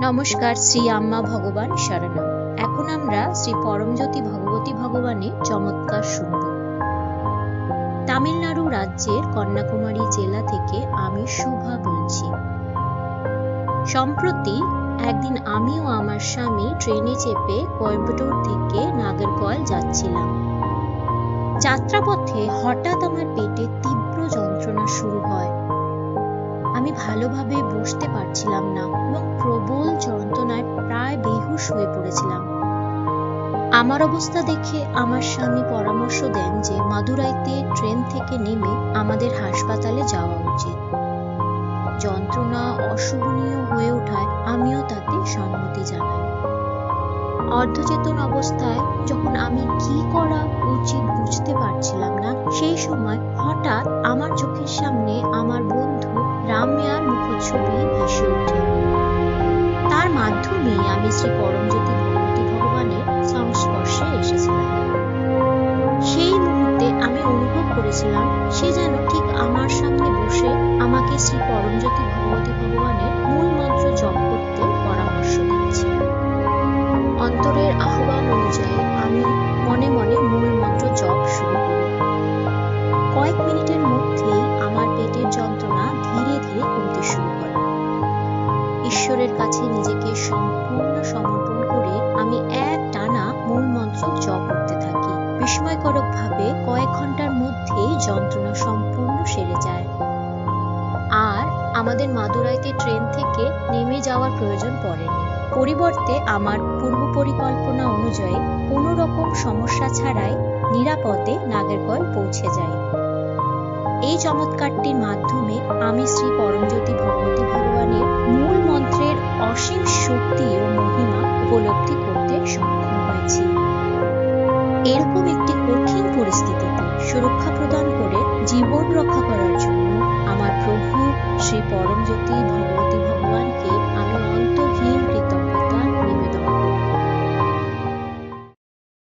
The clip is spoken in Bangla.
নমস্কার, শ্রী আম্মা ভগবান শরণম। এখন আমরা শ্রী পরমজ্যোতি ভগবতী ভগবানের চমৎকার শুনব। তামিলনাড়ু রাজ্যের কন্যাকুমারী জেলা থেকে আমি শুভা বলছি। সম্প্রতি একদিন আমি ও আমার স্বামী ট্রেনে চেপে কোয়েম্বাটোর থেকে নাগেরকয়েল যাচ্ছিলাম। যাত্রাপথে হঠাৎ আমার পেটে তীব্র যন্ত্রণা শুরু হয়। আমি ভালোভাবে বসতে পারছিলাম না এবং প্রবল যন্ত্রণায় প্রায় বেহুশ হয়ে পড়েছিলাম। আমার অবস্থা দেখে আমার স্বামী পরামর্শ দেন যে মাদুরাইতে ট্রেন থেকে নেমে আমাদের হাসপাতালে যাওয়া উচিত। যন্ত্রণা অসহনীয় হয়ে ওঠায় আমিও তাতে সম্মতি জানাই। অর্ধচেতন অবস্থায় যখন আমি কি করা উচিত বুঝতে পারছিলাম না, সেই সময় হঠাৎ আমার চোখের সামনে আমার বন্ধু রামিয়ার মুখচ্ছবি ভেসে ওঠে। তার মাধ্যমে আমি শ্রী পরমজ্যোতি ভগবতী ভগবানের সংস্পর্শে এসেছিলাম। সেই মুহূর্তে আমি অনুভব করেছিলাম সে যেন ঠিক আমার সামনে বসে আমাকে শ্রী পরমজ্যোতি ভগবতী ভগবানের মূল মন্ত্র জপ করতে পরামর্শ দিচ্ছে। অন্তরের আহ্বান অনুযায়ী আমি মনে মনে মূল মন্ত্র জপ শুরু করি। কয়েক মিনিটের মধ্যেই আমার পেটের যন্ত্রণা ধীরে ধীরে কমতে শুরু করে। ঈশ্বরের কাছে নিজেকে সম্পূর্ণ সমর্পণ করে আমি একটানা মূল মন্ত্র জপ করতে থাকি। বিস্ময়করভাবে কয়েক ঘন্টার মধ্যেই যন্ত্রণা সম্পূর্ণ সেরে যায়। আর আমাদের মাদুরাইতে ট্রেন থেকে নেমে যাওয়ার প্রয়োজন পড়েনি। পরিবর্তে আমার পূর্ব পরিকল্পনা অনুযায়ী কোনো রকম সমস্যা ছাড়াই নিরাপদে নাগেরকয়েল পৌঁছে যাই। এই চমৎকারটির মাধ্যমে আমি শ্রী পরমজ্যোতি ভগবতী ভগবানের মূল মন্ত্রের অসীম শক্তি ও মহিমা উপলব্ধি করতে সক্ষম হয়েছি। এরকম একটি কঠিন পরিস্থিতিতে সুরক্ষা প্রদান করে জীবন রক্ষা করার জন্য আমার প্রভু শ্রী পরমজ্যোতি ভগবতী